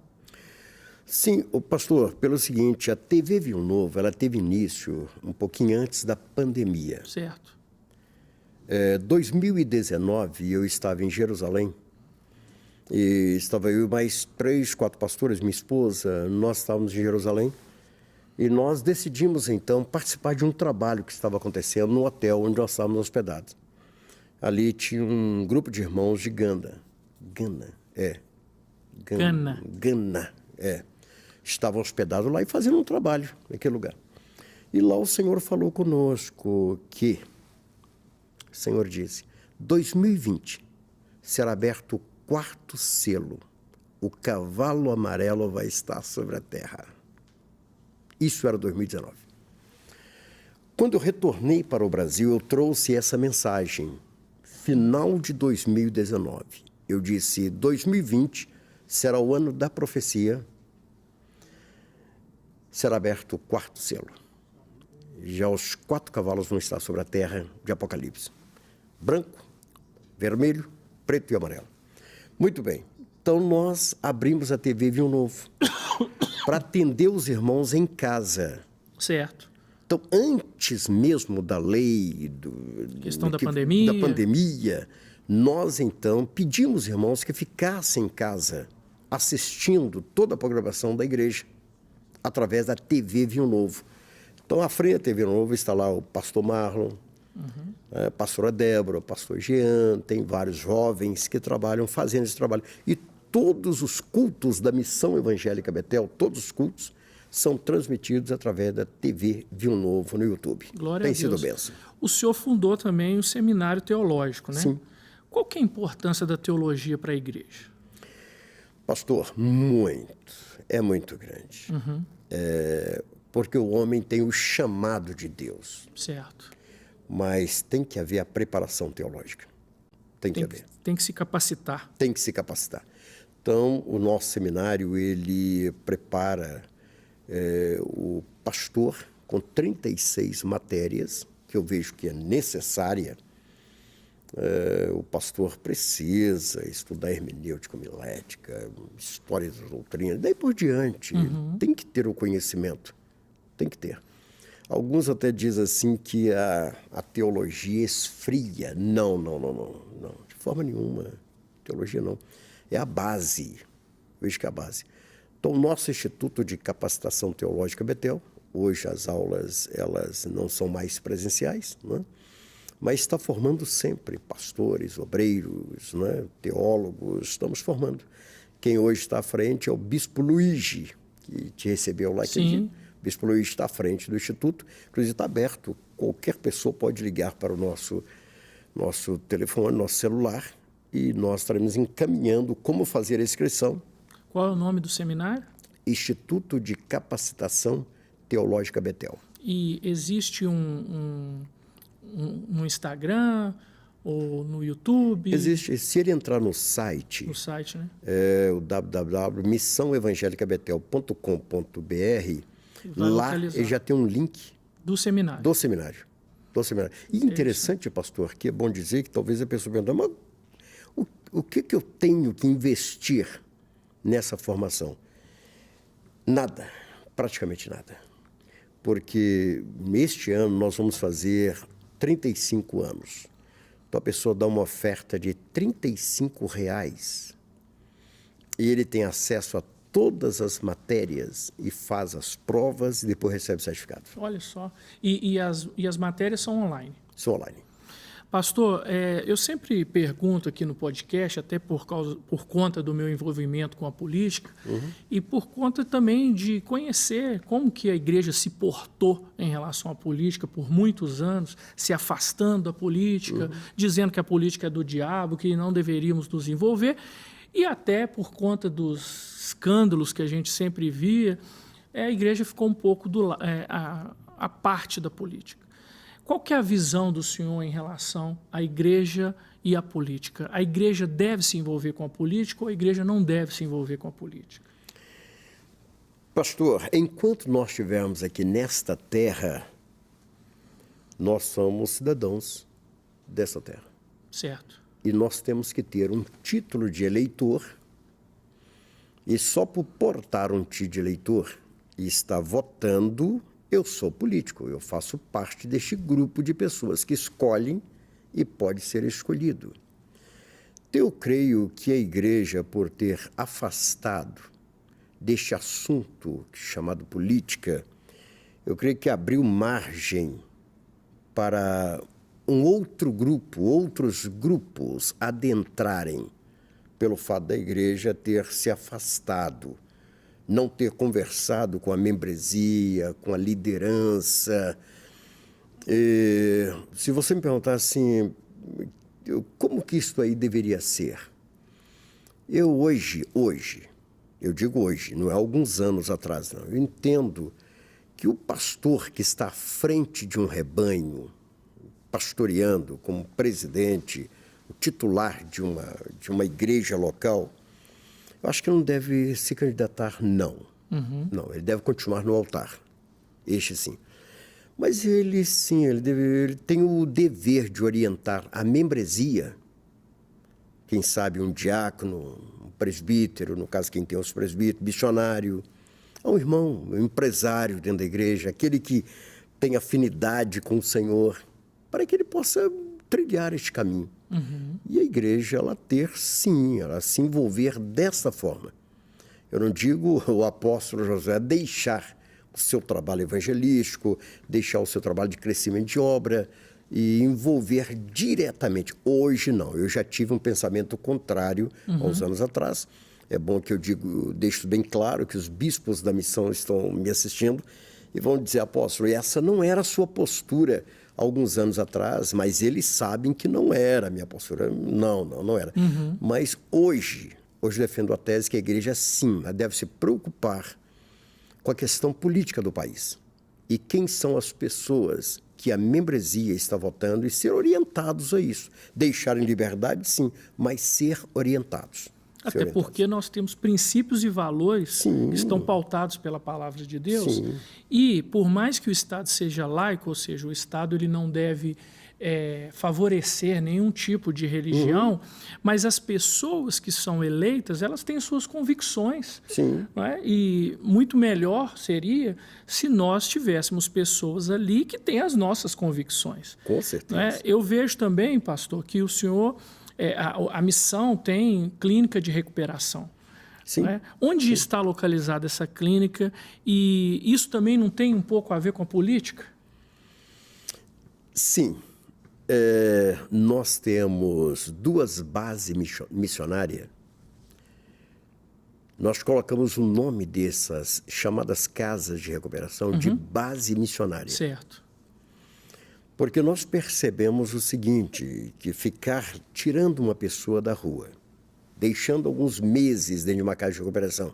Sim, pastor, pelo seguinte, a TV Vinho Novo, ela teve início um pouquinho antes da pandemia. Certo. 2019, eu estava em Jerusalém, e estava eu e mais 3, 4 pastores, minha esposa, nós estávamos em Jerusalém, e nós decidimos, então, participar de um trabalho que estava acontecendo no hotel onde nós estávamos hospedados. Ali tinha um grupo de irmãos de Gana. Estavam hospedados lá e fazendo um trabalho naquele lugar. E lá o Senhor falou conosco que... O Senhor disse, 2020 será aberto o 4º selo, o cavalo amarelo vai estar sobre a terra. Isso era 2019. Quando eu retornei para o Brasil, eu trouxe essa mensagem. Final de 2019. Eu disse, 2020 será o ano da profecia, será aberto o 4º selo. Já os 4 cavalos vão estar sobre a terra de Apocalipse. Branco, vermelho, preto e amarelo. Muito bem. Então, nós abrimos a TV Vinho Novo para atender os irmãos em casa. Certo. Então, antes mesmo da lei, da pandemia, nós, então, pedimos, irmãos, que ficassem em casa assistindo toda a programação da igreja através da TV Vinho Novo. Então, à frente da TV Vinho Novo está lá o pastor Marlon, a pastora Débora, o pastor Jean, tem vários jovens que trabalham fazendo esse trabalho. E todos os cultos da Missão Evangélica Betel, todos os cultos, são transmitidos através da TV Vinho Novo no YouTube. Glória a Deus. Tem sido bênção. O senhor fundou também o Seminário Teológico, né? Sim. Qual que é a importância da teologia para a igreja? Pastor, é muito grande. Porque o homem tem o chamado de Deus. Certo. Mas tem que haver a preparação teológica. Tem que haver. Tem que se capacitar. Tem que se capacitar. Então, o nosso seminário, ele prepara o pastor com 36 matérias, que eu vejo que é necessária. O pastor precisa estudar hermenêutica homilética, história da doutrina, daí por diante. Tem que ter o conhecimento. Tem que ter. Alguns até dizem assim que a teologia esfria. Não. De forma nenhuma. Teologia não. É a base. Vejo que é a base. Então, o nosso Instituto de Capacitação Teológica Betel, hoje as aulas elas não são mais presenciais, né? Mas está formando sempre pastores, obreiros, né? Teólogos, estamos formando. Quem hoje está à frente é o Bispo Luigi, que te recebeu lá aquele dia. O Bispo Luigi está à frente do Instituto, inclusive está aberto, qualquer pessoa pode ligar para o nosso telefone, nosso celular, e nós estaremos encaminhando como fazer a inscrição. Qual é o nome do seminário? Instituto de Capacitação Teológica Betel. E existe no Instagram ou no YouTube? Existe. Se ele entrar no site... No site, né? O www.missãoevangelicabetel.com.br, lá ele já tem um link... Do seminário. Do seminário. E interessante, pastor, que é bom dizer que talvez a pessoa pergunte, mas o que eu tenho que investir nessa formação? Nada, praticamente nada. Porque neste ano nós vamos fazer 35 anos. Então a pessoa dá uma oferta de R$35 e ele tem acesso a todas as matérias e faz as provas e depois recebe o certificado. Olha só. E as matérias são online? São online. Pastor, eu sempre pergunto aqui no podcast, até por conta do meu envolvimento com a política, e por conta também de conhecer como que a igreja se portou em relação à política por muitos anos, se afastando da política, dizendo que a política é do diabo, que não deveríamos nos envolver, e até por conta dos escândalos que a gente sempre via, a igreja ficou um pouco à parte da política. Qual que é a visão do senhor em relação à igreja e à política? A igreja deve se envolver com a política ou a igreja não deve se envolver com a política? Pastor, enquanto nós estivermos aqui nesta terra, nós somos cidadãos dessa terra. Certo. E nós temos que ter um título de eleitor, e só por portar um título de eleitor e estar votando, eu sou político, eu faço parte deste grupo de pessoas que escolhem e pode ser escolhido. Eu creio que a igreja, por ter afastado deste assunto chamado política, eu creio que abriu margem para outros grupos adentrarem, pelo fato da igreja ter se afastado, não ter conversado com a membresia, com a liderança. Se você me perguntar assim, como que isso aí deveria ser? Eu hoje, Eu digo hoje, não é alguns anos atrás, não. Eu entendo que o pastor que está à frente de um rebanho, pastoreando como presidente, o titular de uma igreja local, eu acho que não deve se candidatar, não. Não, ele deve continuar no altar. Este sim. Mas ele, sim, ele tem o dever de orientar a membresia, quem sabe um diácono, um presbítero, no caso quem tem os presbíteros, missionário, um irmão, um empresário dentro da igreja, aquele que tem afinidade com o Senhor, para que ele possa trilhar este caminho. E a igreja, ela se envolver dessa forma. Eu não digo o apóstolo Josué deixar o seu trabalho evangelístico, deixar o seu trabalho de crescimento de obra e envolver diretamente. Hoje não, eu já tive um pensamento contrário há uns anos atrás. É bom que eu deixo bem claro que os bispos da missão estão me assistindo e vão dizer, apóstolo, essa não era a sua postura há alguns anos atrás, mas eles sabem que não era a minha postura. Não era. Mas hoje defendo a tese que a igreja, sim, deve se preocupar com a questão política do país. E quem são as pessoas que a membresia está votando e ser orientados a isso. Deixar em liberdade, sim, mas ser orientados. Até porque nós temos princípios e valores que estão pautados pela palavra de Deus. E, por mais que o Estado seja laico, ou seja, o Estado ele não deve favorecer nenhum tipo de religião, mas as pessoas que são eleitas, elas têm suas convicções. Não é? E muito melhor seria se nós tivéssemos pessoas ali que têm as nossas convicções. Com certeza. Não é? Eu vejo também, pastor, que o senhor... a missão tem clínica de recuperação. Não é? Onde está localizada essa clínica? E isso também não tem um pouco a ver com a política? Sim. Nós temos 2 bases missionárias. Nós colocamos o nome dessas chamadas casas de recuperação de base missionária. Certo. Porque nós percebemos o seguinte, que ficar tirando uma pessoa da rua, deixando alguns meses dentro de uma casa de recuperação,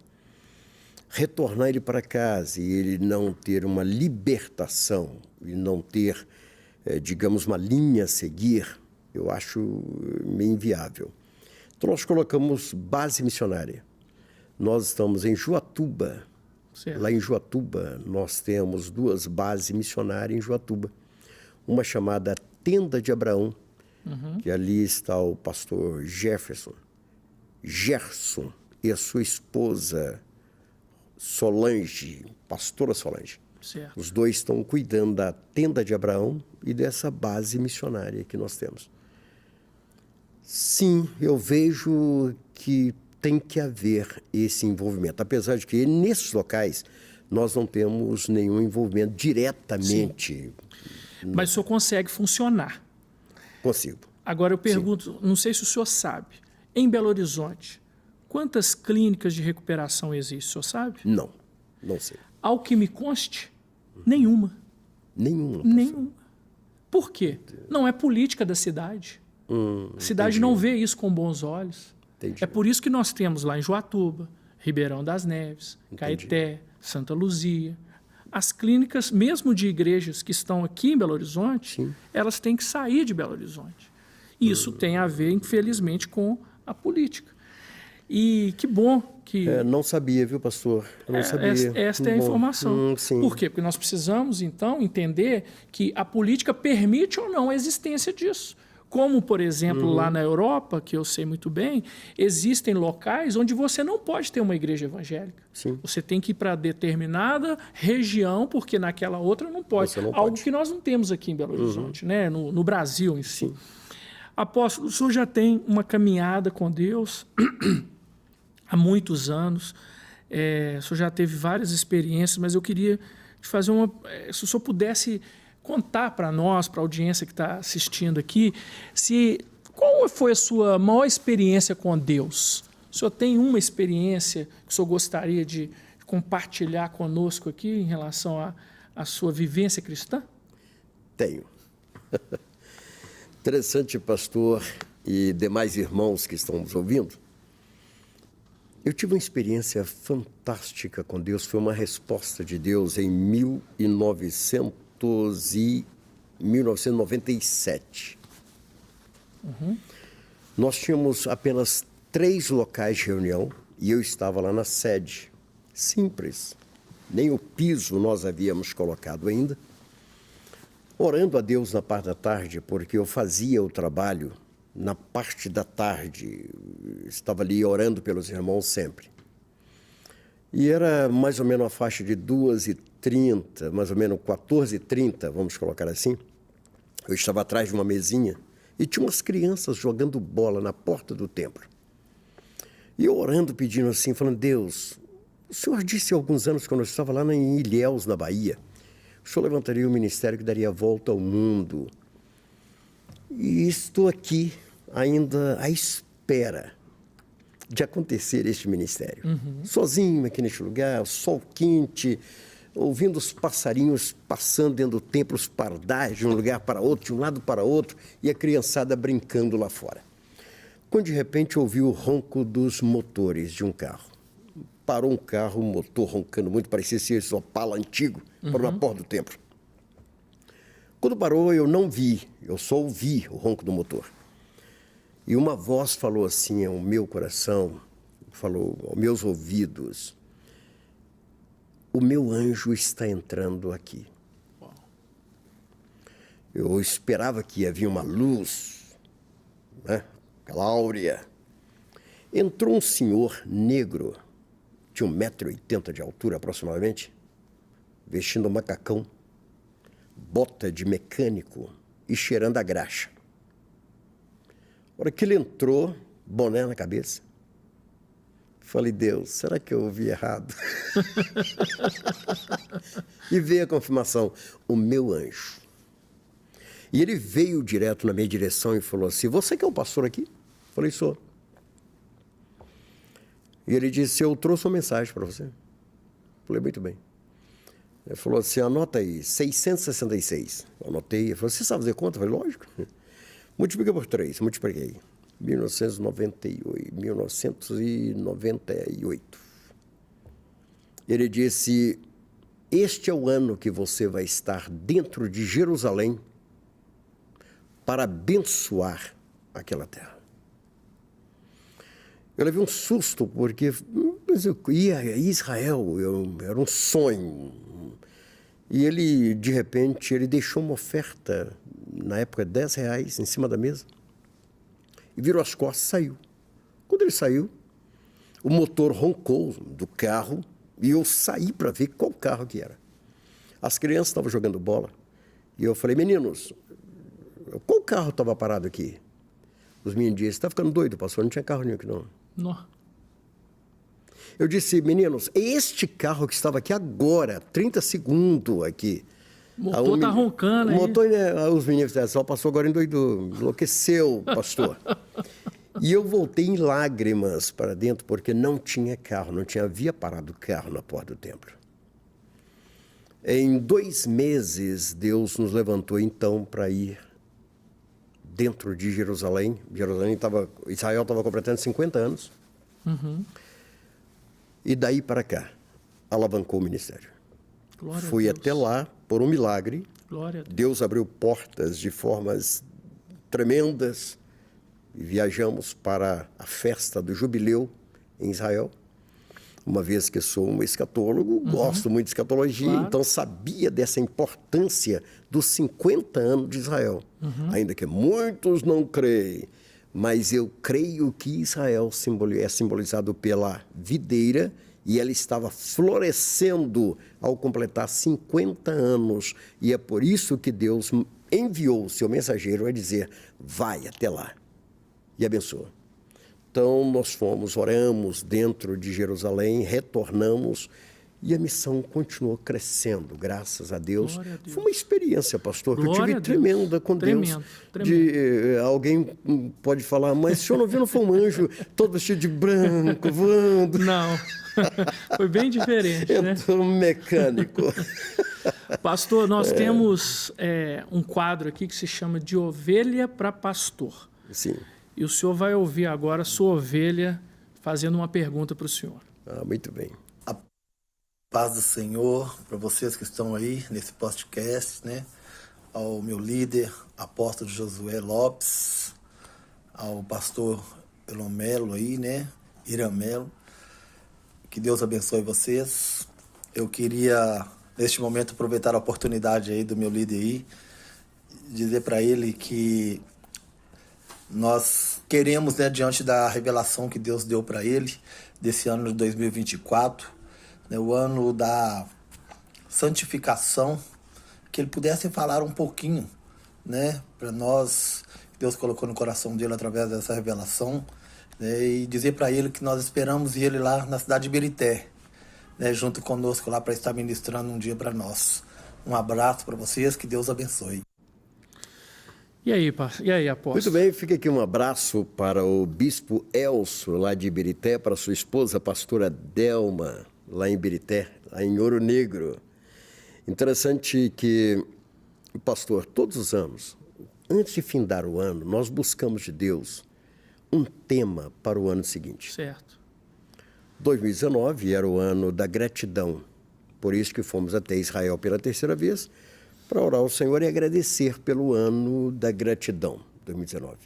retornar ele para casa e ele não ter uma libertação, e não ter, digamos, uma linha a seguir, eu acho meio inviável. Então nós colocamos base missionária. Nós estamos em Juatuba. Certo. Lá em Juatuba nós temos 2 bases missionárias em Juatuba. Uma chamada Tenda de Abraão, que ali está o pastor Gerson, e a sua esposa Solange, pastora Solange. Certo. Os 2 estão cuidando da Tenda de Abraão e dessa base missionária que nós temos. Sim, eu vejo que tem que haver esse envolvimento, apesar de que nesses locais nós não temos nenhum envolvimento diretamente. Mas o senhor consegue funcionar? Consigo. Agora eu pergunto, não sei se o senhor sabe, em Belo Horizonte, quantas clínicas de recuperação existem, o senhor sabe? Não sei. Ao que me conste, nenhuma. Nenhuma. Por quê? Não é política da cidade. A cidade não vê isso com bons olhos. Entendi. É por isso que nós temos lá em Juatuba, Ribeirão das Neves, Caeté, Santa Luzia. As clínicas, mesmo de igrejas que estão aqui em Belo Horizonte, elas têm que sair de Belo Horizonte. Isso tem a ver, infelizmente, com a política. E que bom que... não sabia, viu, pastor? Eu não sabia. Esta é a informação. Por quê? Porque nós precisamos, então, entender que a política permite ou não a existência disso. Como, por exemplo, lá na Europa, que eu sei muito bem, existem locais onde você não pode ter uma igreja evangélica. Você tem que ir para determinada região, porque naquela outra não pode. Algo que nós não temos aqui em Belo Horizonte, né? No Brasil em si. Apóstolo, o senhor já tem uma caminhada com Deus há muitos anos. O senhor já teve várias experiências, mas eu queria te fazer se o senhor pudesse contar para nós, para a audiência que está assistindo aqui, qual foi a sua maior experiência com Deus? O senhor tem uma experiência que o senhor gostaria de compartilhar conosco aqui em relação à sua vivência cristã? Tenho. Interessante, pastor e demais irmãos que estão nos ouvindo. Eu tive uma experiência fantástica com Deus, foi uma resposta de Deus em 1997. Nós tínhamos apenas 3 locais de reunião e eu estava lá na sede. Simples, nem o piso nós havíamos colocado ainda. Orando a Deus na parte da tarde, porque eu fazia o trabalho na parte da tarde, estava ali orando pelos irmãos sempre. E era mais ou menos a faixa de 2h30, mais ou menos 14h30, vamos colocar assim. Eu estava atrás de uma mesinha e tinha umas crianças jogando bola na porta do templo. E eu orando, pedindo assim, falando, Deus, o Senhor disse há alguns anos, quando eu estava lá em Ilhéus, na Bahia, o Senhor levantaria um ministério que daria a volta ao mundo. E estou aqui ainda à espera de acontecer este ministério. Sozinho aqui neste lugar, sol quente, ouvindo os passarinhos passando dentro do templo, os pardais de um lugar para outro, de um lado para outro, e a criançada brincando lá fora. Quando de repente ouvi o ronco dos motores de um carro. Parou um carro, um motor roncando muito, parecia ser esse Opala antigo, parou na porta do templo. Quando parou, eu não vi, eu só ouvi o ronco do motor. E uma voz falou assim ao meu coração, falou aos meus ouvidos, o meu anjo está entrando aqui. Eu esperava que ia vir uma luz, né? Aquela áurea. Entrou um senhor negro, de 1,80 m de altura aproximadamente, vestindo um macacão, bota de mecânico e cheirando a graxa. A hora que ele entrou, boné na cabeça, falei, Deus, será que eu ouvi errado? E veio a confirmação, o meu anjo. E ele veio direto na minha direção e falou assim, você que é o pastor aqui? Falei, sou. E ele disse, eu trouxe uma mensagem para você. Falei, muito bem. Ele falou assim, anota aí, 666. Eu anotei, ele falou, você sabe fazer conta? Eu falei, lógico. Multiplica por 3, multipliquei. 1998. Ele disse, este é o ano que você vai estar dentro de Jerusalém para abençoar aquela terra. Eu levei um susto, porque mas eu ia a Israel, era um sonho. E ele, de repente, ele deixou uma oferta, na época, R$10 em cima da mesa, e virou as costas e saiu. Quando ele saiu, o motor roncou do carro e eu saí para ver qual carro que era. As crianças estavam jogando bola e eu falei, meninos, qual carro estava parado aqui? Os meninos disseram, você está ficando doido, pastor? Não tinha carro nenhum aqui, não. Não. Eu disse, meninos, este carro que estava aqui agora, 30 segundos aqui. O motor está roncando aí. O motor, os meninos disseram, só passou agora endoidou, enlouqueceu, pastor. E eu voltei em lágrimas para dentro, porque não tinha carro, havia parado o carro na porta do templo. Em 2 meses, Deus nos levantou então para ir dentro de Jerusalém. Israel estava completando 50 anos. E daí para cá, alavancou o ministério. Fui até lá por um milagre. Deus abriu portas de formas tremendas. E viajamos para a festa do jubileu em Israel. Uma vez que sou um escatólogo, gosto muito de escatologia, então sabia dessa importância dos 50 anos de Israel. Ainda que muitos não creem, mas eu creio que Israel é simbolizado pela videira e ela estava florescendo ao completar 50 anos. E é por isso que Deus enviou o seu mensageiro a dizer, vai até lá e abençoa. Então, nós fomos, oramos dentro de Jerusalém, retornamos e a missão continuou crescendo, graças a Deus. Foi uma experiência, pastor, que eu tive tremenda com Deus. Alguém pode falar, mas o senhor não viu, não foi um anjo todo vestido de branco, voando? Não, foi bem diferente, né? Um mecânico. Pastor, nós temos um quadro aqui que se chama de Ovelha para Pastor. Sim. E o senhor vai ouvir agora a sua ovelha fazendo uma pergunta para o senhor. Muito bem. A paz do Senhor para vocês que estão aí nesse podcast, né? Ao meu líder, apóstolo Josué Lopes, ao pastor Elomelo aí, né? Iramelo. Que Deus abençoe vocês. Eu queria, neste momento, aproveitar a oportunidade aí do meu líder aí, dizer para ele que nós queremos, né, diante da revelação que Deus deu para ele, desse ano de 2024, né, o ano da santificação, que ele pudesse falar um pouquinho, né, para nós, Deus colocou no coração dele através dessa revelação, né, e dizer para ele que nós esperamos ele lá na cidade de Ibirité, né, junto conosco lá para estar ministrando um dia para nós. Um abraço para vocês, que Deus abençoe. E aí, apóstolo? Muito bem, fica aqui um abraço para o bispo Elcio, lá de Ibirité, para sua esposa, a pastora Delma, lá em Ibirité, lá em Ouro Negro. Interessante que, pastor, todos os anos, antes de findar o ano, nós buscamos de Deus um tema para o ano seguinte. Certo. 2019 era o ano da gratidão, por isso que fomos até Israel pela terceira vez, para orar ao Senhor e agradecer pelo ano da gratidão, 2019.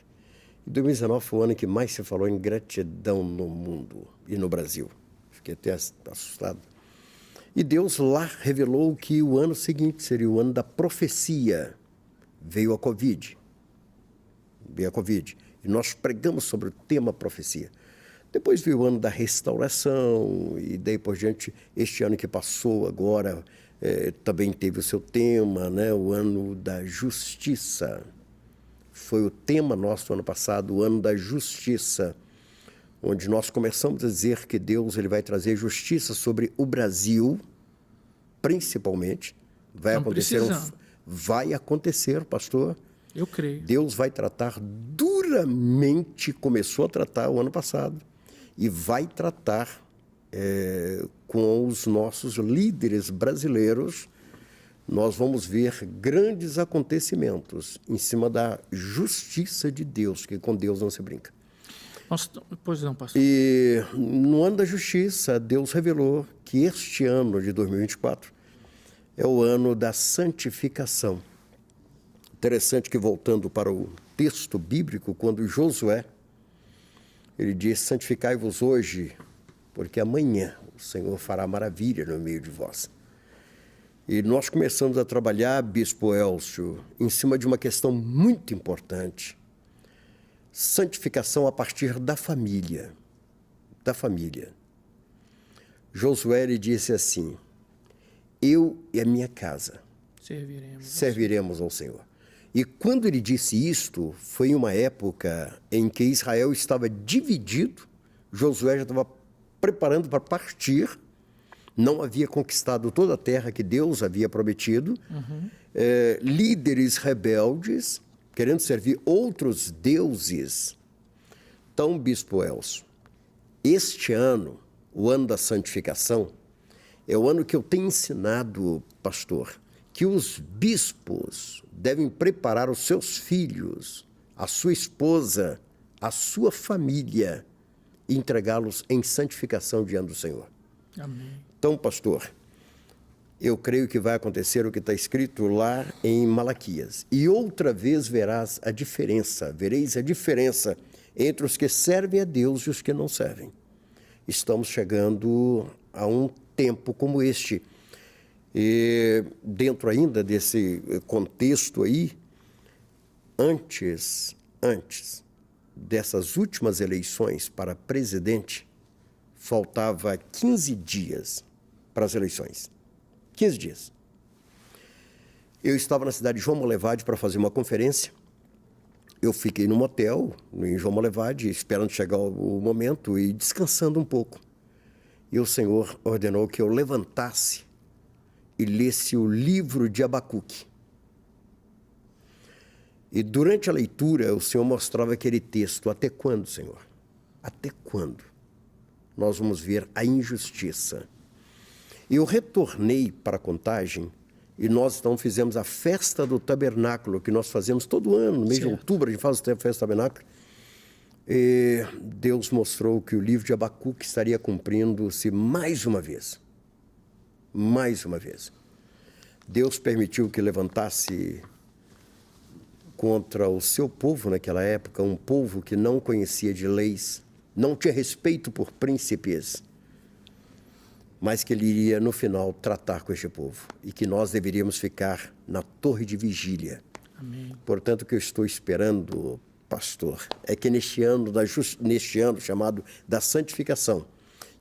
E 2019 foi o ano que mais se falou em gratidão no mundo e no Brasil. Fiquei até assustado. E Deus lá revelou que o ano seguinte seria o ano da profecia. Veio a Covid. E nós pregamos sobre o tema profecia. Depois veio o ano da restauração e daí por diante, este ano que passou agora, também teve o seu tema, né? O ano da justiça. Foi o tema nosso ano passado, o ano da justiça, onde nós começamos a dizer que Deus ele vai trazer justiça sobre o Brasil, principalmente. Vai acontecer, pastor. Eu creio. Deus vai tratar duramente, começou a tratar o ano passado, e vai tratar com os nossos líderes brasileiros. Nós vamos ver grandes acontecimentos em cima da justiça de Deus, que com Deus não se brinca. Pois não, pastor. E no ano da justiça, Deus revelou que este ano de 2024 é o ano da santificação. Interessante que, voltando para o texto bíblico, quando Josué, ele diz: santificai-vos hoje, porque amanhã o Senhor fará maravilha no meio de vós. E nós começamos a trabalhar, bispo Elcio, em cima de uma questão muito importante. Santificação a partir da família. Da família. Josué ele disse assim: eu e a minha casa serviremos ao Senhor. E quando ele disse isto, foi em uma época em que Israel estava dividido, Josué já estava preparando para partir, não havia conquistado toda a terra que Deus havia prometido, líderes rebeldes, querendo servir outros deuses. Então, bispo Elcio, este ano, o ano da santificação, é o ano que eu tenho ensinado, pastor, que os bispos devem preparar os seus filhos, a sua esposa, a sua família, e entregá-los em santificação diante do Senhor. Amém. Então, pastor, eu creio que vai acontecer o que está escrito lá em Malaquias. E outra vez vereis a diferença entre os que servem a Deus e os que não servem. Estamos chegando a um tempo como este. E dentro ainda desse contexto aí, antes dessas últimas eleições para presidente, faltava 15 dias para as eleições. 15 dias. Eu estava na cidade de João Molevade para fazer uma conferência. Eu fiquei num hotel em João Molevade, esperando chegar o momento e descansando um pouco. E o Senhor ordenou que eu levantasse e lesse o livro de Abacuque. E durante a leitura, o Senhor mostrava aquele texto: até quando, Senhor? Até quando nós vamos ver a injustiça? Eu retornei para Contagem e nós então fizemos a festa do tabernáculo, que nós fazemos todo ano, no mês de outubro, a gente faz a festa do tabernáculo. E Deus mostrou que o livro de Abacuque estaria cumprindo-se mais uma vez. Mais uma vez. Deus permitiu que levantasse contra o seu povo naquela época, um povo que não conhecia de leis, não tinha respeito por príncipes, mas que ele iria, no final, tratar com este povo e que nós deveríamos ficar na torre de vigília. Amém. Portanto, o que eu estou esperando, pastor, é que neste ano chamado da santificação,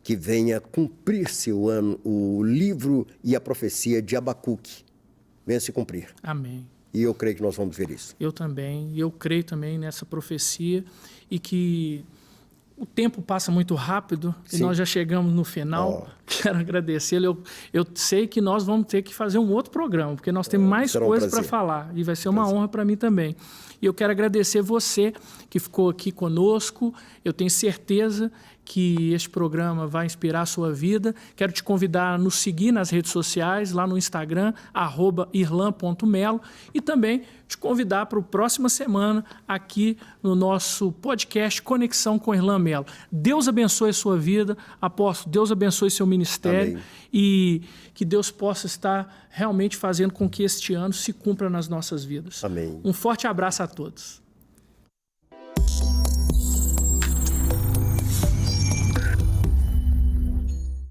que venha cumprir-se o livro e a profecia de Abacuque. Venha se cumprir. Amém. E eu creio que nós vamos ver isso. Eu também. E eu creio também nessa profecia e que o tempo passa muito rápido. Sim. E nós já chegamos no final. Quero agradecê-lo. Eu sei que nós vamos ter que fazer um outro programa, porque nós temos mais coisas para falar. E vai ser uma honra para mim também. E eu quero agradecer você que ficou aqui conosco. Eu tenho certeza que este programa vai inspirar a sua vida. Quero te convidar a nos seguir nas redes sociais, lá no Instagram, @irlan.melo, e também te convidar para a próxima semana aqui no nosso podcast Conexão com Irlan Melo. Deus abençoe a sua vida, apóstolo, Deus abençoe seu ministério. Amém. E que Deus possa estar realmente fazendo com que este ano se cumpra nas nossas vidas. Amém. Um forte abraço a todos.